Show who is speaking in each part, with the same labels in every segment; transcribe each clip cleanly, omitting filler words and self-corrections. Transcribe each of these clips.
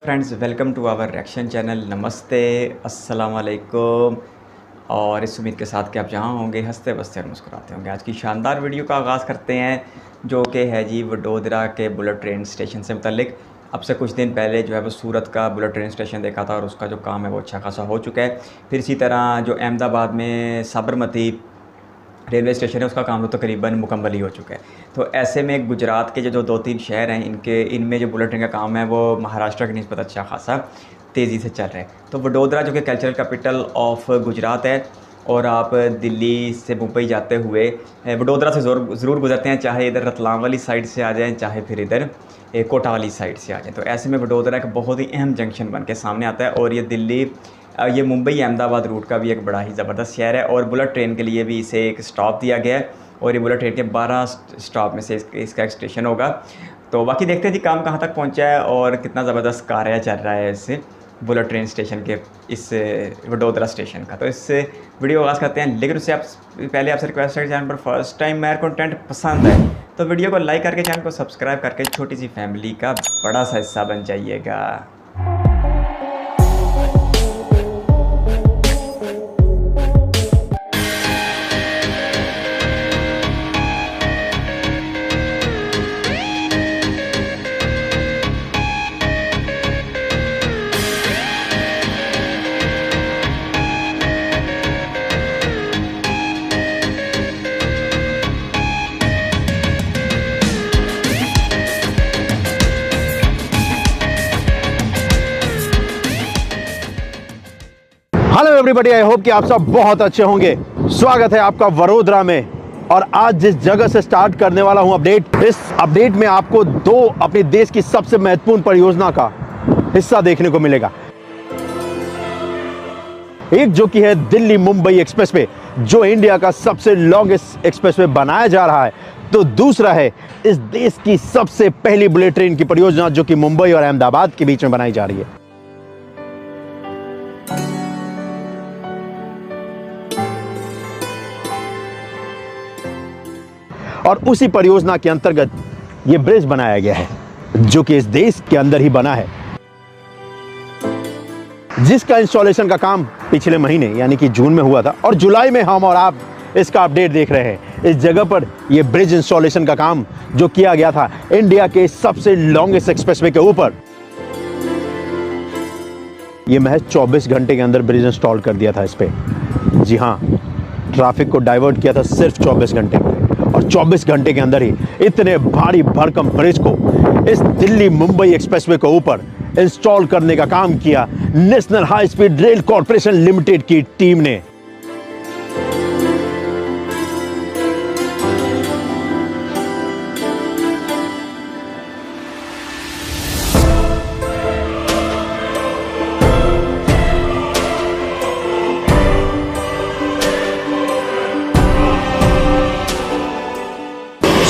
Speaker 1: Friends, welcome to our reaction channel. नमस्ते, अस्सलाम वालेकुम। और इस उम्मीद के साथ कि आप जहाँ होंगे हंसते बसते और मुस्कुराते होंगे। आज की शानदार वीडियो का आगाज़ करते हैं, जो कि है जी वडोदरा के बुलेट ट्रेन स्टेशन से मुतल्लिक। अब से कुछ दिन पहले जो है वो सूरत का बुलेट ट्रेन स्टेशन देखा था और उसका जो काम है वो अच्छा खासा हो चुका है। फिर इसी तरह जो अहमदाबाद में साबरमती रेलवे स्टेशन है उसका काम तो तकरीबन मुकम्मल ही हो चुका है। तो ऐसे में गुजरात के जो 2-3 शहर हैं इनमें जो बुलेट ट्रेन का काम है वो महाराष्ट्र की निस्बत अच्छा खासा तेज़ी से चल रहा है। तो वडोदरा जो कि कल्चरल कैपिटल ऑफ गुजरात है, और आप दिल्ली से मुंबई जाते हुए वडोदरा से ज़रूर गुजरते हैं, चाहे इधर रतलाम वाली साइड से आ जाएँ, चाहे फिर इधर कोटा वाली साइड से आ जाएँ। तो ऐसे में वडोदरा एक बहुत ही अहम जंक्शन बन के सामने आता है, और ये मुंबई अहमदाबाद रूट का भी एक बड़ा ही ज़बरदस्त शहर है। और बुलेट ट्रेन के लिए भी इसे एक स्टॉप दिया गया है, और ये बुलेट ट्रेन के 12 स्टॉप में से इसका एक स्टेशन होगा। तो बाकी देखते हैं जी काम कहाँ तक पहुँचा है और कितना ज़बरदस्त कार्य चल रहा है इस बुलेट ट्रेन स्टेशन के, इस वडोदरा स्टेशन का। तो इससे वीडियो आगाज़ करते हैं, लेकिन उससे पहले आपसे रिक्वेस्ट है कि चैनल पर फर्स्ट टाइम मेरा कंटेंट पसंद है तो वीडियो को लाइक करके चैनल को सब्सक्राइब करके छोटी सी फैमिली का बड़ा सा हिस्सा बन जाइएगा।
Speaker 2: हेलो एवरीबॉडी, आई होप कि आप सब बहुत अच्छे होंगे। स्वागत है आपका वडोदरा में। और आज जिस जगह से स्टार्ट करने वाला हूं अपडेट, इस अपडेट में आपको दो अपने देश की सबसे महत्वपूर्ण परियोजना का हिस्सा देखने को मिलेगा। एक जो कि है दिल्ली मुंबई एक्सप्रेसवे, जो इंडिया का सबसे लॉन्गेस्ट एक्सप्रेसवे बनाया जा रहा है। तो दूसरा है इस देश की सबसे पहली बुलेट ट्रेन की परियोजना, जो कि मुंबई और अहमदाबाद के बीच में बनाई जा रही है। और उसी परियोजना के अंतर्गत यह ब्रिज बनाया गया है, जो कि इस देश के अंदर ही बना है, जिसका इंस्टॉलेशन का काम पिछले महीने यानी कि जून में हुआ था, और जुलाई में हम और आप इसका अपडेट देख रहे हैं। इस जगह पर यह ब्रिज इंस्टॉलेशन का काम जो किया गया था इंडिया के सबसे लॉन्गेस्ट एक्सप्रेसवे के ऊपर, यह महज 24 घंटे के अंदर ब्रिज इंस्टॉल कर दिया था इस पे। जी हां, ट्रैफिक को डाइवर्ट किया था सिर्फ 24 घंटे में, और 24 घंटे के अंदर ही इतने भारी भरकम ब्रिज को इस दिल्ली मुंबई एक्सप्रेसवे के ऊपर इंस्टॉल करने का काम किया national high speed rail corporation limited की टीम ने।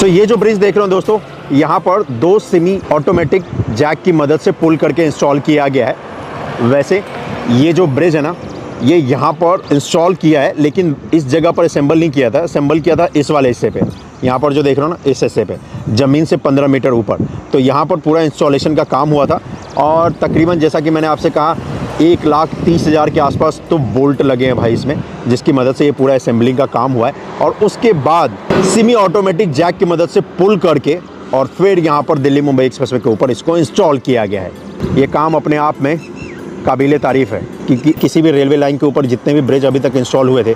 Speaker 2: तो ये जो ब्रिज देख रहे हो दोस्तों, यहाँ पर 2 सेमी ऑटोमेटिक जैक की मदद से पुल करके इंस्टॉल किया गया है। वैसे ये जो ब्रिज है ना, ये यहाँ पर इंस्टॉल किया है, लेकिन इस जगह पर असेंबल नहीं किया था। असेंबल किया था इस वाले हिस्से पे, यहाँ पर जो देख रहे हो ना, इस हिस्से पे ज़मीन से 15 मीटर ऊपर। तो यहाँ पर पूरा इंस्टॉलेशन का काम हुआ था, और तकरीबन जैसा कि मैंने आपसे कहा 1,30,000 के आसपास तो बोल्ट लगे हैं भाई इसमें, जिसकी मदद से ये पूरा असेंबलिंग का काम हुआ है। और उसके बाद सेमी ऑटोमेटिक जैक की मदद से पुल करके और फिर यहाँ पर दिल्ली मुंबई एक्सप्रेसवे के ऊपर इसको इंस्टॉल किया गया है। ये काम अपने आप में काबिले तारीफ़ है कि किसी भी रेलवे लाइन के ऊपर जितने भी ब्रिज अभी तक इंस्टॉल हुए थे,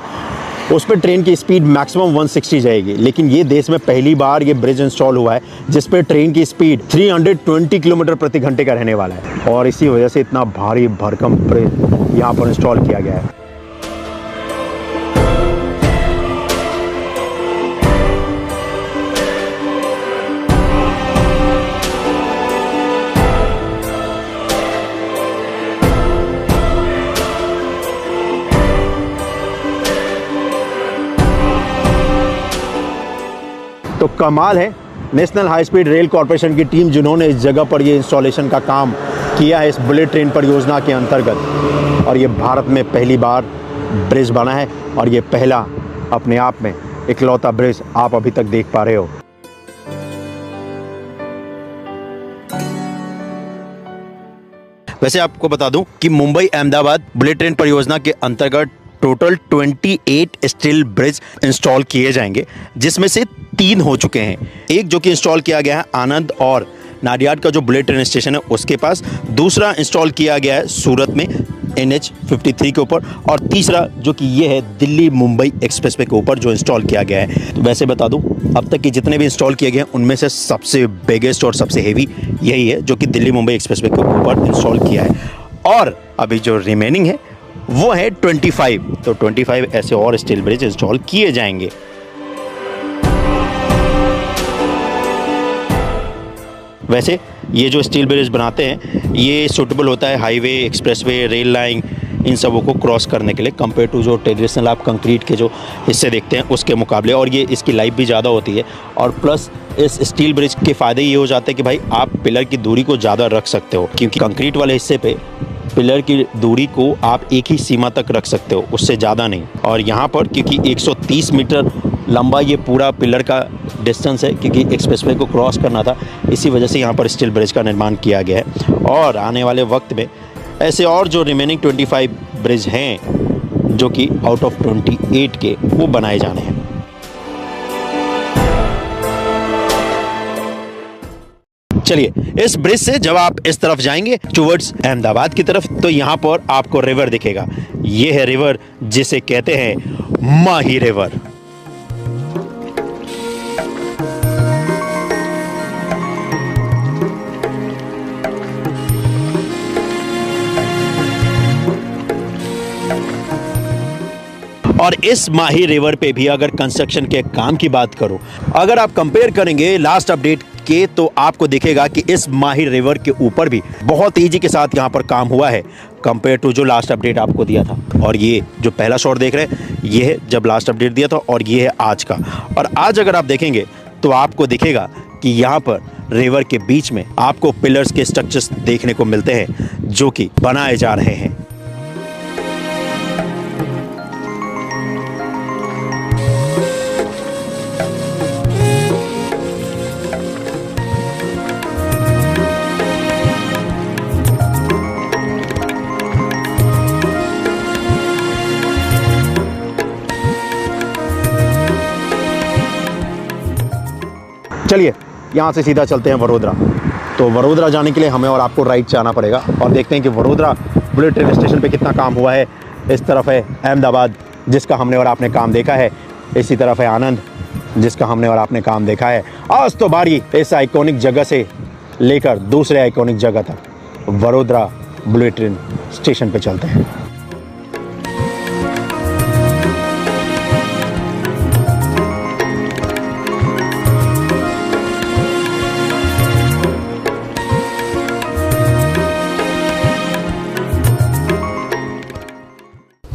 Speaker 2: उस पर ट्रेन की स्पीड मैक्सिमम 160 जाएगी, लेकिन ये देश में पहली बार ये ब्रिज इंस्टॉल हुआ है जिस पर ट्रेन की स्पीड 320 किलोमीटर प्रति घंटे का रहने वाला है। और इसी वजह से इतना भारी भरकम ब्रिज यहाँ पर इंस्टॉल किया गया है। तो कमाल है national high speed rail corporation की टीम, जिन्होंने इस जगह पर ये इंस्टॉलेशन का काम किया है इस बुलेट ट्रेन परियोजना के अंतर्गत। और ये भारत में पहली बार ब्रिज बना है, और ये पहला अपने आप में इकलौता ब्रिज आप अभी तक देख पा रहे हो। वैसे आपको बता दूं कि मुंबई अहमदाबाद बुलेट ट्रेन परियोजना के अंतर्गत टोटल 28 स्टील ब्रिज इंस्टॉल किए जाएंगे, जिसमें से 3 हो चुके हैं। एक जो कि इंस्टॉल किया गया है आनंद और नाडियाड का जो बुलेट ट्रेन स्टेशन है उसके पास, दूसरा इंस्टॉल किया गया है सूरत में NH53 के ऊपर, और तीसरा जो कि ये है दिल्ली मुंबई एक्सप्रेसवे के ऊपर जो इंस्टॉल किया गया है। तो वैसे बता दूं, अब तक के जितने भी इंस्टॉल किए गए हैं उनमें से सबसे बिगेस्ट और सबसे हेवी यही है जो कि दिल्ली मुंबई एक्सप्रेसवे के ऊपर इंस्टॉल किया है। और अभी जो रिमेनिंग है वो है 25, तो 25 ऐसे और स्टील ब्रिज इंस्टॉल किए जाएंगे। वैसे ये जो स्टील ब्रिज बनाते हैं ये सूटेबल होता है हाईवे, एक्सप्रेसवे, रेल लाइन, इन सबों को क्रॉस करने के लिए, कंपेयर टू जो ट्रेडिशनल आप कंक्रीट के जो हिस्से देखते हैं उसके मुकाबले। और ये इसकी लाइफ भी ज़्यादा होती है, और प्लस इस स्टील ब्रिज के फ़ायदे ये हो जाते हैं कि भाई आप पिलर की दूरी को ज़्यादा रख सकते हो, क्योंकि कंक्रीट वाले हिस्से पे पिलर की दूरी को आप एक ही सीमा तक रख सकते हो, उससे ज़्यादा नहीं। और यहाँ पर क्योंकि 130 मीटर लंबा ये पूरा पिलर का डिस्टेंस है, क्योंकि एक्सप्रेसवे को क्रॉस करना था, इसी वजह से यहाँ पर स्टील ब्रिज का निर्माण किया गया है। और आने वाले वक्त में ऐसे और जो रिमेनिंग 25 ब्रिज हैं जो कि आउट ऑफ 28 के वो बनाए जाने हैं। चलिए, इस ब्रिज से जब आप इस तरफ जाएंगे टुवर्ड्स अहमदाबाद की तरफ, तो यहाँ पर आपको रिवर दिखेगा। ये है रिवर जिसे कहते हैं माही रिवर। और इस माही रिवर पे भी अगर कंस्ट्रक्शन के काम की बात करूं, अगर आप कंपेयर करेंगे लास्ट अपडेट के, तो आपको दिखेगा कि इस माही रिवर के ऊपर भी बहुत तेजी के साथ यहाँ पर काम हुआ है कंपेयर टू जो लास्ट अपडेट आपको दिया था। और ये जो पहला शॉट देख रहे हैं ये है जब लास्ट अपडेट दिया था, और ये है आज का। और आज अगर आप देखेंगे तो आपको दिखेगा कि यहाँ पर रिवर के बीच में आपको पिलर्स के स्ट्रक्चर्स देखने को मिलते हैं जो कि बनाए जा रहे हैं। चलिए, यहाँ से सीधा चलते हैं वडोदरा। तो वडोदरा जाने के लिए हमें और आपको राइट से आना पड़ेगा, और देखते हैं कि वडोदरा बुलेट ट्रेन स्टेशन पे कितना काम हुआ है। इस तरफ है अहमदाबाद जिसका हमने और आपने काम देखा है, इसी तरफ है आनंद जिसका हमने और आपने काम देखा है। आज तो बारी इस आइकॉनिक जगह से लेकर दूसरे आइकॉनिक जगह तक वडोदरा बुलेट ट्रेन स्टेशन पर चलते हैं।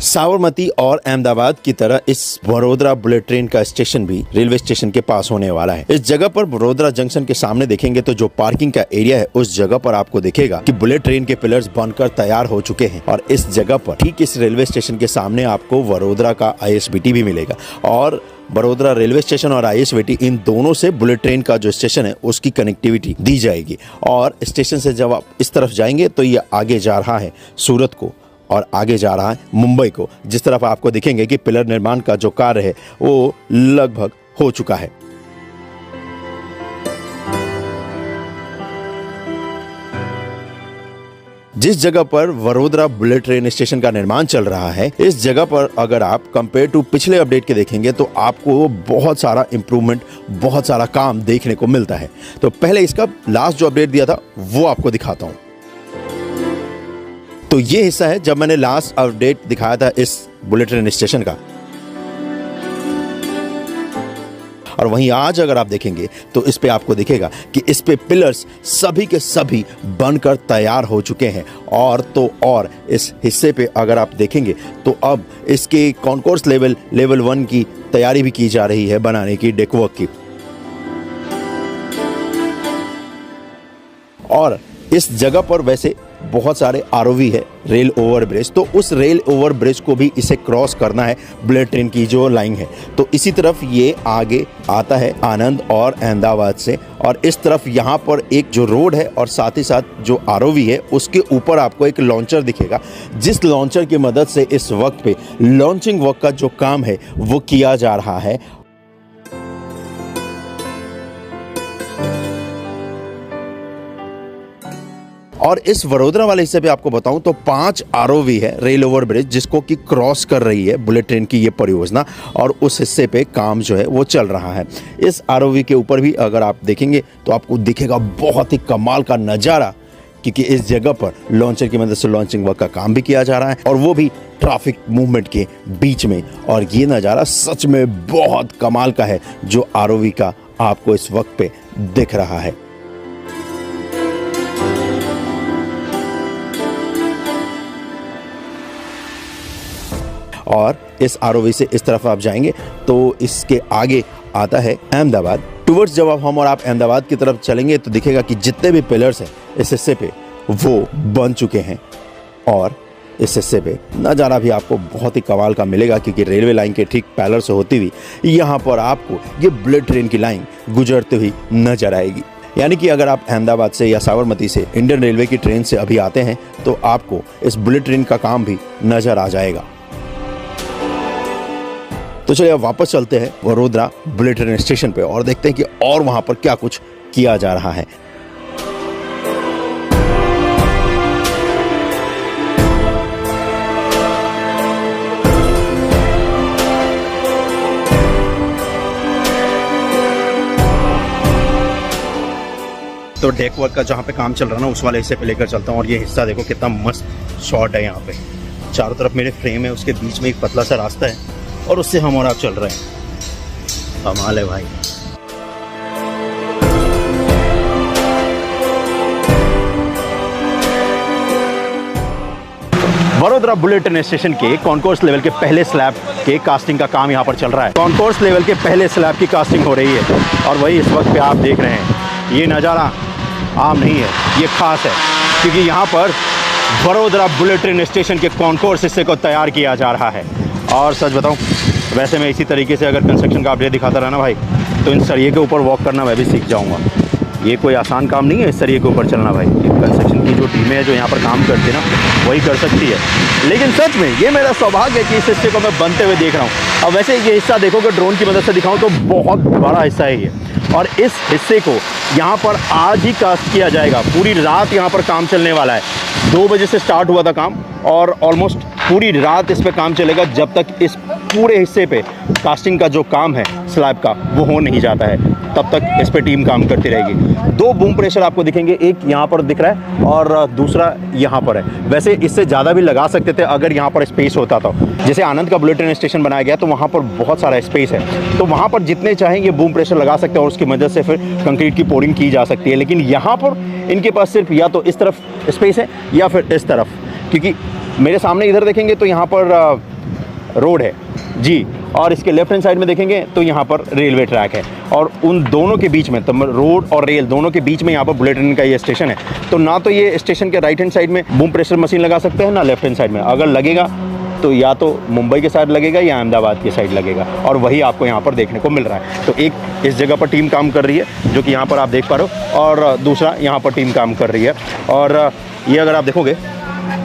Speaker 2: साबरमती और अहमदाबाद की तरह इस वडोदरा बुलेट ट्रेन का स्टेशन भी रेलवे स्टेशन के पास होने वाला है। इस जगह पर वडोदरा जंक्शन के सामने देखेंगे तो जो पार्किंग का एरिया है उस जगह पर आपको दिखेगा कि बुलेट ट्रेन के पिलर्स बनकर तैयार हो चुके हैं। और इस जगह पर ठीक इस रेलवे स्टेशन के सामने आपको वडोदरा का ISBT भी मिलेगा। और वडोदरा रेलवे स्टेशन और ISBT इन दोनों से बुलेट ट्रेन का जो स्टेशन है उसकी कनेक्टिविटी दी जाएगी। और स्टेशन से जब आप इस तरफ जाएंगे तो ये आगे जा रहा है सूरत को, और आगे जा रहा है मुंबई को। जिस तरफ आपको दिखेंगे कि पिलर निर्माण का जो कार्य है वो लगभग हो चुका है। जिस जगह पर वडोदरा बुलेट ट्रेन स्टेशन का निर्माण चल रहा है, इस जगह पर अगर आप कंपेयर टू पिछले अपडेट के देखेंगे तो आपको बहुत सारा इंप्रूवमेंट, बहुत सारा काम देखने को मिलता है। तो पहले इसका लास्ट जो अपडेट दिया था वो आपको दिखाता हूं। तो ये हिस्सा है जब मैंने लास्ट अपडेट दिखाया था इस बुलेट ट्रेन स्टेशन का। और वहीं आज अगर आप देखेंगे तो इस पे आपको दिखेगा कि इस पे पिलर्स सभी के सभी बनकर तैयार हो चुके हैं। और तो और इस हिस्से पे अगर आप देखेंगे तो अब इसके कॉन्कोर्स लेवल 1 की तैयारी भी की जा रही है बनाने की, डेकवर्क की। और इस जगह पर वैसे बहुत सारे आरओवी है, रेल ओवर ब्रिज, तो उस रेल ओवर ब्रिज को भी इसे क्रॉस करना है बुलेट ट्रेन की जो लाइन है। तो इसी तरफ ये आगे आता है आनंद और अहमदाबाद से, और इस तरफ यहाँ पर एक जो रोड है और साथ ही साथ जो आरओवी है उसके ऊपर आपको एक लॉन्चर दिखेगा, जिस लॉन्चर की मदद से इस वक्त पे लॉन्चिंग वर्क का जो काम है वो किया जा रहा है। और इस वडोदरा वाले हिस्से पे आपको बताऊं तो 5 आरओवी है, रेल ओवर ब्रिज, जिसको कि क्रॉस कर रही है बुलेट ट्रेन की ये परियोजना, और उस हिस्से पे काम जो है वो चल रहा है। इस आरओवी के ऊपर भी अगर आप देखेंगे तो आपको दिखेगा बहुत ही कमाल का नज़ारा, क्योंकि इस जगह पर लॉन्चर की मदद से लॉन्चिंग वर्क का काम भी किया जा रहा है, और वो भी ट्रैफिक मूवमेंट के बीच में। और ये नज़ारा सच में बहुत कमाल का है जो आरओवी का आपको इस वक्त पे दिख रहा है। और इस आरओवी से इस तरफ आप जाएंगे तो इसके आगे आता है अहमदाबाद। टुवर्ड्स जब हम और आप अहमदाबाद की तरफ चलेंगे तो दिखेगा कि जितने भी पिलर्स हैं इस हिस्से पे वो बन चुके हैं, और इस हिस्से पे नज़ारा भी आपको बहुत ही कमाल का मिलेगा, क्योंकि रेलवे लाइन के ठीक पैरेलल से होती हुई यहाँ पर आपको ये बुलेट ट्रेन की लाइन गुजरती हुई नजर आएगी। यानी कि अगर आप अहमदाबाद से या साबरमती से इंडियन रेलवे की ट्रेन से अभी आते हैं तो आपको इस बुलेट ट्रेन का काम भी नजर आ जाएगा। तो चलिए अब वापस चलते हैं वडोदरा बुलेट ट्रेन स्टेशन पे और देखते हैं कि और वहां पर क्या कुछ किया जा रहा है। तो डेक वर्क का जहाँ पे काम चल रहा है ना उस वाले हिस्से पे लेकर चलता हूँ, और ये हिस्सा देखो कितना मस्त शॉट है। यहाँ पे चारों तरफ मेरे फ्रेम है, उसके बीच में एक पतला सा रास्ता है और उससे हम और आप चल रहे हैं। कमाल है भाई। वडोदरा बुलेट ट्रेन स्टेशन के कॉन्कोर्स लेवल के पहले स्लैब के कास्टिंग का काम यहाँ पर चल रहा है। कॉन्कोर्स लेवल के पहले स्लैब की कास्टिंग हो रही है, और वही इस वक्त पे आप देख रहे हैं। ये नज़ारा आम नहीं है, ये खास है, क्योंकि यहाँ पर वडोदरा बुलेट ट्रेन स्टेशन के कॉन्कोर्स हिस्से को तैयार किया जा रहा है। और सच बताऊं, वैसे मैं इसी तरीके से अगर कंस्ट्रक्शन का अपडेट दिखाता रहा ना भाई, तो इन सरिये के ऊपर वॉक करना मैं भी सीख जाऊंगा। ये कोई आसान काम नहीं है इस सरिये के ऊपर चलना भाई। कंस्ट्रक्शन की जो टीमें हैं जो यहाँ पर काम करती है ना, वही कर सकती है। लेकिन सच में ये मेरा सौभाग्य है कि इस हिस्से को मैं बनते हुए देख रहा हूँ। अब वैसे ये हिस्सा देखोगे ड्रोन की मदद से दिखाऊँ तो बहुत बड़ा हिस्सा है ये, और इस हिस्से को यहाँ पर आज ही कास्ट किया जाएगा। पूरी रात यहाँ पर काम चलने वाला है। 2 बजे से स्टार्ट हुआ था काम, और ऑलमोस्ट पूरी रात इस पे काम चलेगा जब तक इस पूरे हिस्से पे कास्टिंग का जो काम है स्लैब का वो हो नहीं जाता है, तब तक इस पे टीम काम करती रहेगी। 2 बूम प्रेशर आपको दिखेंगे, एक यहाँ पर दिख रहा है और दूसरा यहाँ पर है। वैसे इससे ज़्यादा भी लगा सकते थे अगर यहाँ पर स्पेस होता तो। जैसे आनंद का बुलेट ट्रेन स्टेशन बनाया गया तो वहाँ पर बहुत सारा स्पेस है, तो वहाँ पर जितने चाहें ये बूम प्रेशर लगा सकते हैं और उसकी मदद से फिर कंक्रीट की पोरिंग की जा सकती है। लेकिन यहाँ पर इनके पास सिर्फ या तो इस तरफ स्पेस है या फिर इस तरफ, क्योंकि मेरे सामने इधर देखेंगे तो यहाँ पर रोड है जी, और इसके लेफ्ट हैंड साइड में देखेंगे तो यहाँ पर रेलवे ट्रैक है, और उन दोनों के बीच में, तो रोड और रेल दोनों के बीच में यहाँ पर बुलेट ट्रेन का ये स्टेशन है। तो ना तो ये स्टेशन के राइट हैंड साइड में बूम प्रेशर मशीन लगा सकते हैं, ना लेफ्ट हैंड साइड में। अगर लगेगा तो या तो मुंबई के साइड लगेगा या अहमदाबाद की साइड लगेगा, और वही आपको यहाँ पर देखने को मिल रहा है। तो एक इस जगह पर टीम काम कर रही है जो कि यहाँ पर आप देख पा रहे हो, और दूसरा यहाँ पर टीम काम कर रही है। और ये अगर आप देखोगे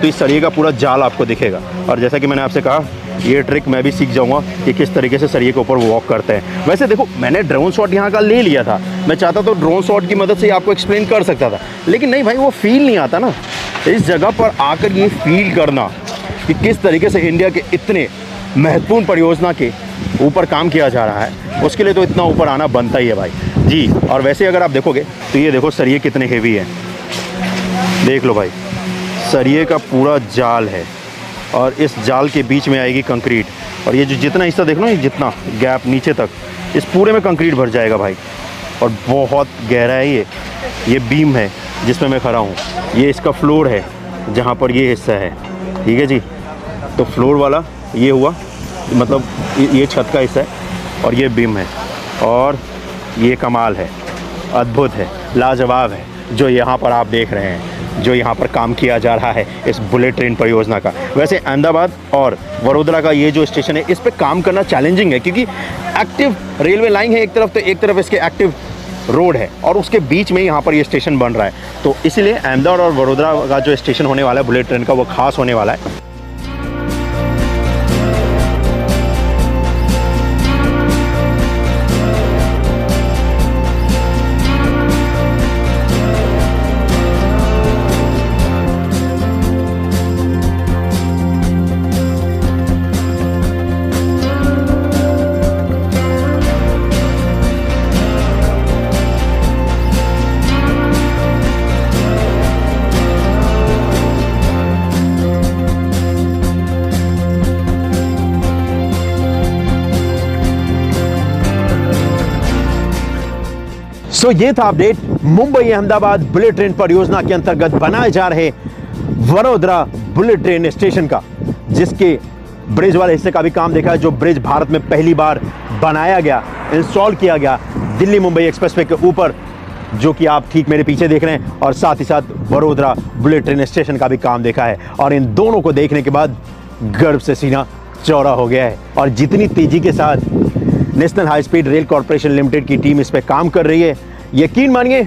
Speaker 2: तो इस सरिये का पूरा जाल आपको दिखेगा, और जैसा कि मैंने आपसे कहा ये ट्रिक मैं भी सीख जाऊंगा कि किस तरीके से सरिये के ऊपर वॉक करते हैं। वैसे देखो, मैंने ड्रोन शॉट यहाँ का ले लिया था, मैं चाहता तो ड्रोन शॉट की मदद से आपको एक्सप्लेन कर सकता था, लेकिन नहीं भाई, वो फील नहीं आता ना इस जगह पर आकर ये फील करना कि किस तरीके से इंडिया के इतने महत्वपूर्ण परियोजना के ऊपर काम किया जा रहा है। उसके लिए तो इतना ऊपर आना बनता ही है भाई जी। और वैसे अगर आप देखोगे तो ये देखो सरिये कितने हेवी है, देख लो भाई, सरिये का पूरा जाल है, और इस जाल के बीच में आएगी कंक्रीट, और ये जो जितना हिस्सा देख लो, ये जितना गैप नीचे तक, इस पूरे में कंक्रीट भर जाएगा भाई। और बहुत गहरा है ये बीम है जिसमें मैं खड़ा हूँ, ये इसका फ्लोर है जहाँ पर ये हिस्सा है, ठीक है जी। तो फ्लोर वाला ये हुआ, मतलब ये छत का हिस्सा है, और ये बीम है, और ये कमाल है, अद्भुत है, लाजवाब है जो यहाँ पर आप देख रहे हैं। जो यहाँ पर काम किया जा रहा है इस बुलेट ट्रेन परियोजना का। वैसे अहमदाबाद और वडोदरा का ये जो स्टेशन है इस पर काम करना चैलेंजिंग है, क्योंकि एक्टिव रेलवे लाइन है एक तरफ, तो एक तरफ इसके एक्टिव रोड है और उसके बीच में यहाँ पर ये स्टेशन बन रहा है। तो इसीलिए अहमदाबाद और वडोदरा का जो स्टेशन होने वाला है बुलेट ट्रेन का वो खास होने वाला है। सो ये था update Mumbai Ahmedabad bullet train परियोजना के अंतर्गत बनाए जा रहे वडोदरा बुलेट ट्रेन स्टेशन का, जिसके ब्रिज वाले हिस्से का भी काम देखा है। जो ब्रिज भारत में पहली बार बनाया गया, इंस्टॉल किया गया दिल्ली मुंबई एक्सप्रेसवे के ऊपर, जो कि आप ठीक मेरे पीछे देख रहे हैं, और साथ ही साथ वडोदरा बुलेट ट्रेन स्टेशन का भी काम देखा है। और इन दोनों को देखने के बाद गर्व से सीना चौड़ा हो गया है। और जितनी तेजी के साथ national high speed rail corporation limited की टीम इस पर काम कर रही है, यकीन मानिए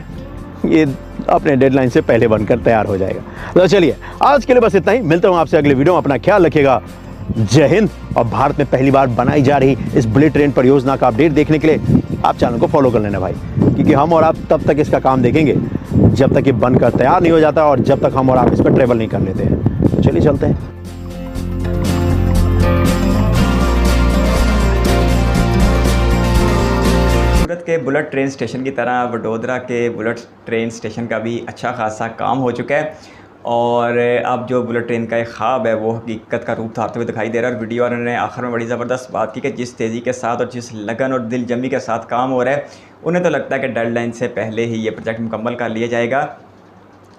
Speaker 2: ये अपने डेडलाइन से पहले बनकर तैयार हो जाएगा। तो चलिए आज के लिए बस इतना ही, मिलता हूँ आपसे अगले वीडियो में। अपना ख्याल रखिएगा। जय हिंद। और भारत में पहली बार बनाई जा रही इस बुलेट ट्रेन परियोजना का अपडेट देखने के लिए आप चैनल को फॉलो कर लेना भाई, क्योंकि हम और आप तब तक इसका काम देखेंगे जब तक ये बनकर तैयार नहीं हो जाता और जब तक हम और आप इस पर ट्रेवल नहीं कर लेते हैं। तो चलिए चलते हैं।
Speaker 1: सूरत के बुलेट ट्रेन स्टेशन की तरह वडोदरा के बुलेट ट्रेन स्टेशन का भी अच्छा खासा काम हो चुका है, और अब जो बुलेट ट्रेन का एक ख्वाब है वो हकीकत का रूप धारते हुए दिखाई दे रहा है। और वीडियो वालों ने आखिर में बड़ी ज़बरदस्त बात की कि जिस तेज़ी के साथ और जिस लगन और दिल जमी के साथ काम हो रहा है, उन्हें तो लगता है कि डेडलाइन से पहले ही ये प्रोजेक्ट मुकम्मल कर लिया जाएगा।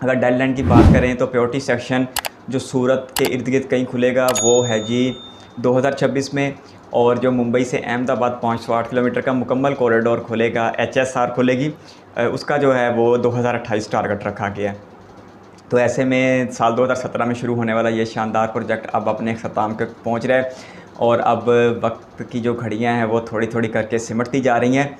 Speaker 1: अगर डेडलाइन की बात करें तो प्योरिटी सेक्शन जो सूरत के इर्द गिर्द कहीं खुलेगा वो है जी 2026 में, और जो मुंबई से अहमदाबाद 508 किलोमीटर का मुकम्मल कॉरिडोर खुलेगा, HSR खुलेगी, उसका जो है वो 2028 टारगेट रखा गया है। तो ऐसे में साल 2017 में शुरू होने वाला ये शानदार प्रोजेक्ट अब अपने ख़त्म तक पहुंच रहा है, और अब वक्त की जो घड़ियां हैं वो थोड़ी थोड़ी करके सिमटती जा रही हैं।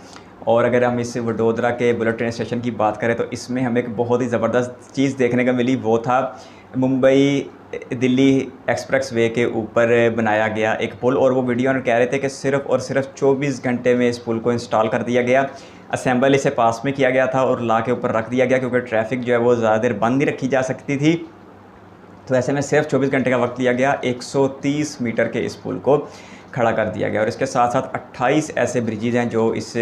Speaker 1: और अगर हम इस वडोदरा के बुलेट ट्रेन स्टेशन की बात करें तो इसमें हमें एक बहुत ही ज़बरदस्त चीज़ देखने को मिली, वो था मुंबई दिल्ली एक्सप्रेस वे के ऊपर बनाया गया एक पुल। और वो वीडियो में कह रहे थे कि सिर्फ़ और सिर्फ 24 घंटे में इस पुल को इंस्टॉल कर दिया गया। असेंबल इसे पास में किया गया था और ला के ऊपर रख दिया गया, क्योंकि ट्रैफिक जो है वो ज़्यादा देर बंद नहीं रखी जा सकती थी। तो ऐसे में सिर्फ 24 घंटे का वक्त लिया गया, 130 मीटर के इस पुल को खड़ा कर दिया गया। और इसके साथ साथ 28 ऐसे ब्रिजेज हैं जो इस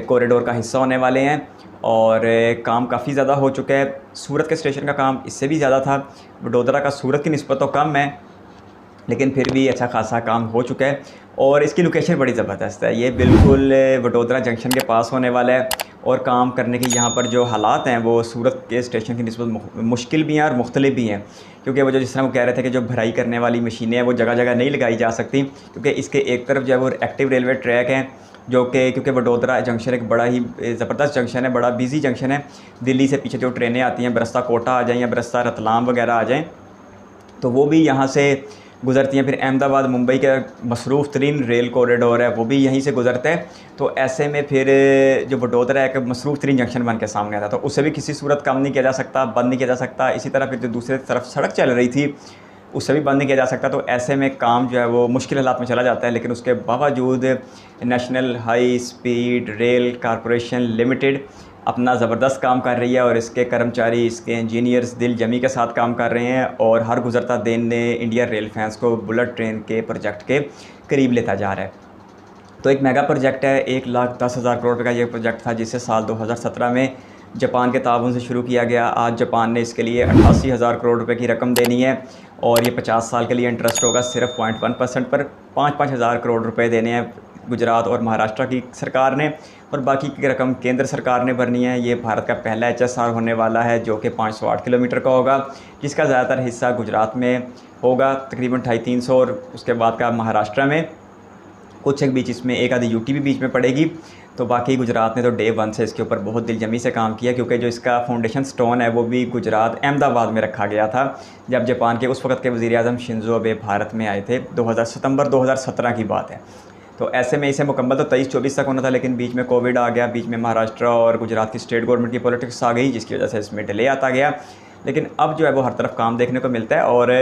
Speaker 1: कॉरिडोर का हिस्सा होने वाले हैं, और काम काफ़ी ज़्यादा हो चुका है। सूरत के स्टेशन का काम इससे भी ज़्यादा था, वडोदरा का सूरत की निस्बत तो कम है, लेकिन फिर भी अच्छा खासा काम हो चुका है। और इसकी लोकेशन बड़ी ज़बरदस्त है, ये बिल्कुल वडोदरा जंक्शन के पास होने वाला है, और काम करने की यहाँ पर जो हालात हैं वो सूरत के स्टेशन की निस्बत मुश्किल भी हैं और मुख्तलिफ भी हैं, क्योंकि वो जो जिस तरह वो कह रहे थे कि जो भराई करने वाली मशीनें हैं वो जगह जगह नहीं लगाई जा सकती, क्योंकि इसके एक तरफ जो है वो एक्टिव रेलवे ट्रैक हैं, जो कि क्योंकि वडोदरा जंक्शन एक बड़ा ही ज़बरदस्त जंक्शन है, बड़ा बिजी जंक्शन है। दिल्ली से पीछे जो ट्रेनें आती हैं बरस्ता कोटा आ जाएँ या बरस्ता रतलाम वगैरह आ जाएँ, तो वो भी यहाँ से गुज़रती हैं। फिर अहमदाबाद मुंबई का मसरूफ़ तरीन रेल कॉरिडोर है, वो भी यहीं से गुज़रता है। तो ऐसे में फिर जो वडोदरा है एक मसरूफ़ तरीन जंक्शन बन के सामने आता, तो उससे भी किसी सूरत कम नहीं किया जा सकता, बंद नहीं किया जा सकता। इसी तरह फिर जो दूसरी तरफ सड़क चल रही थी उससे भी बंद नहीं किया जा सकता। तो ऐसे में काम जो है वो मुश्किल हालात में चला जाता है, लेकिन उसके बावजूद national high speed rail corporation limited अपना ज़बरदस्त काम कर रही है, और इसके कर्मचारी, इसके इंजीनियर्स दिल जमी के साथ काम कर रहे हैं, और हर गुज़रता दिन इंडियन रेल फैंस को बुलेट ट्रेन के प्रोजेक्ट के करीब लेता जा रहा है। तो एक मेगा प्रोजेक्ट है, 1,10,000 करोड़ रुपये का ये प्रोजेक्ट था, जिसे साल 2017 में जापान के ताउन से शुरू किया गया। आज जापान ने इसके लिए 88,000 करोड़ रुपए की रकम देनी है, और ये 50 साल के लिए इंटरेस्ट होगा सिर्फ 0.1% पर। 5-5 हज़ार करोड़ रुपए देने हैं गुजरात और महाराष्ट्र की सरकार ने, और बाकी की रकम केंद्र सरकार ने भरनी है। ये भारत का पहला HSR होने वाला है, जो कि 508 किलोमीटर का होगा, जिसका ज़्यादातर हिस्सा गुजरात में होगा, तकरीबन 250-300, और उसके बाद का महाराष्ट्र में, कुछ एक बीच इसमें एक आधी UT भी बीच में पड़ेगी। तो बाकी गुजरात ने तो डे 1 से इसके ऊपर बहुत दिलजमी से काम किया, क्योंकि जो इसका फाउंडेशन स्टोन है वो भी गुजरात अहमदाबाद में रखा गया था जब जापान के उस वक्त के वज़ीर-ए-आज़म शिंजो अबे भारत में आए थे। सितंबर 2017 की बात है। तो ऐसे में इसे मुकम्मल तो 23-24 तक होना था, लेकिन बीच में कोविड आ गया, बीच में महाराष्ट्र और गुजरात की स्टेट गवर्नमेंट की पॉलिटिक्स आ गई, जिसकी वजह से इसमें डिले आता गया। लेकिन अब जो है वो हर तरफ काम देखने को मिलता है। और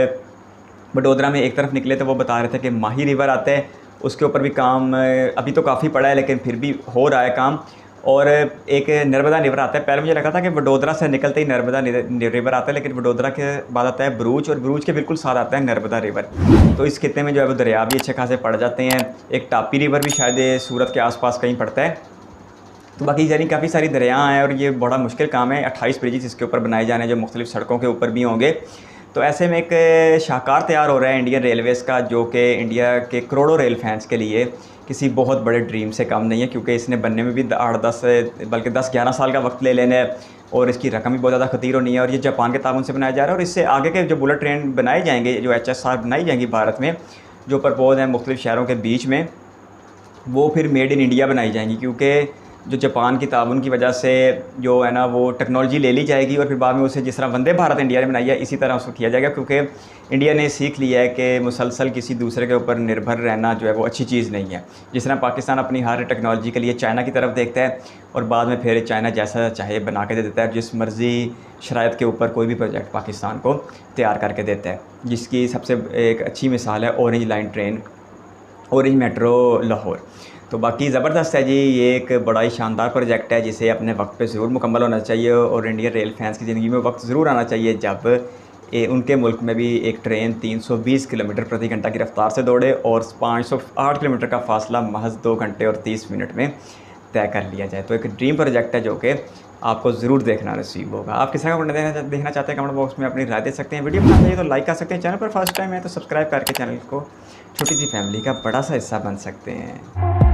Speaker 1: वडोदरा में एक तरफ निकले तो वो बता रहे थे कि माही रिवर आते हैं, उसके ऊपर भी काम अभी तो काफ़ी पड़ा है लेकिन फिर भी हो रहा है काम। और एक नर्मदा रिवर आता है। पहले मुझे लगा था कि वडोदरा से निकलते ही नर्मदा रिवर आता है, लेकिन वडोदरा के बाद आता है भरूच, और भरूच के बिल्कुल साथ आता है नर्मदा रिवर। तो इस खित्ते में जो है वो दरिया भी अच्छे खासे पड़ जाते हैं। एक टापी रिवर भी शायद सूरत के आसपास कहीं पड़ता है। तो बाकी यानी काफ़ी सारी दरिया हैं और ये बड़ा मुश्किल काम है। 28 ब्रिजेस इसके ऊपर बनाए जाने, जो मुख्तलिफ सड़कों के ऊपर भी होंगे। तो ऐसे में एक शाहकार तैयार हो रहा है इंडियन रेलवेज़ का, जो कि इंडिया के करोड़ों रेल फैंस के लिए किसी बहुत बड़े ड्रीम से कम नहीं है, क्योंकि इसने बनने में भी 8-10 बल्कि 10-11 साल का वक्त ले लेना है, और इसकी रकम भी बहुत ज़्यादा खतीर होनी है। और ये जापान के ताउन से बनाया जा रहा है। और इससे आगे के जो बुलेट ट्रेन बनाए जाएंगे, जो HSR बनाई जाएंगी भारत में, जो प्रपोज हैं मुख्तलिफ शहरों के बीच में, वो फिर मेड इन इंडिया बनाई जाएंगी, क्योंकि जो जापान की ताउन की वजह से जो है ना वो टेक्नोलॉजी ले ली जाएगी, और फिर बाद में उसे जिस तरह वंदे भारत इंडिया ने बनाई है इसी तरह उसको किया जाएगा। क्योंकि इंडिया ने सीख लिया है कि मुसलसल किसी दूसरे के ऊपर निर्भर रहना जो है वो अच्छी चीज़ नहीं है। जिस तरह पाकिस्तान अपनी हर टेक्नोलॉजी के लिए चाइना की तरफ देखता है, और बाद में फिर चाइना जैसा चाहे बना के दे देता है, जिस मर्ज़ी शराइत के ऊपर कोई भी प्रोजेक्ट पाकिस्तान को तैयार करके देता है। जिसकी सबसे एक अच्छी मिसाल है orange line train, orange metro Lahore. तो बाकी ज़बरदस्त है जी, ये एक बड़ा ही शानदार प्रोजेक्ट है जिसे अपने वक्त पे ज़रूर मुकम्मल होना चाहिए। और इंडियन रेल फैंस की ज़िंदगी में वक्त ज़रूर आना चाहिए जब उनके मुल्क में भी एक ट्रेन 320 किलोमीटर प्रति घंटा की रफ्तार से दौड़े, और 508 किलोमीटर का फासला महज 2 घंटे और 30 मिनट में तय कर लिया जाए। तो एक ड्रीम प्रोजेक्ट है जो कि आपको ज़रूर देखना नसीब होगा। आप किस तरह का देखना चाहते हैं कमेंट बॉक्स में अपनी राय दे सकते हैं। वीडियो पसंद चाहिए तो लाइक कर सकते हैं। चैनल पर फर्स्ट टाइम है तो सब्सक्राइब करके चैनल को छोटी सी फैमिली का बड़ा सा हिस्सा बन सकते हैं।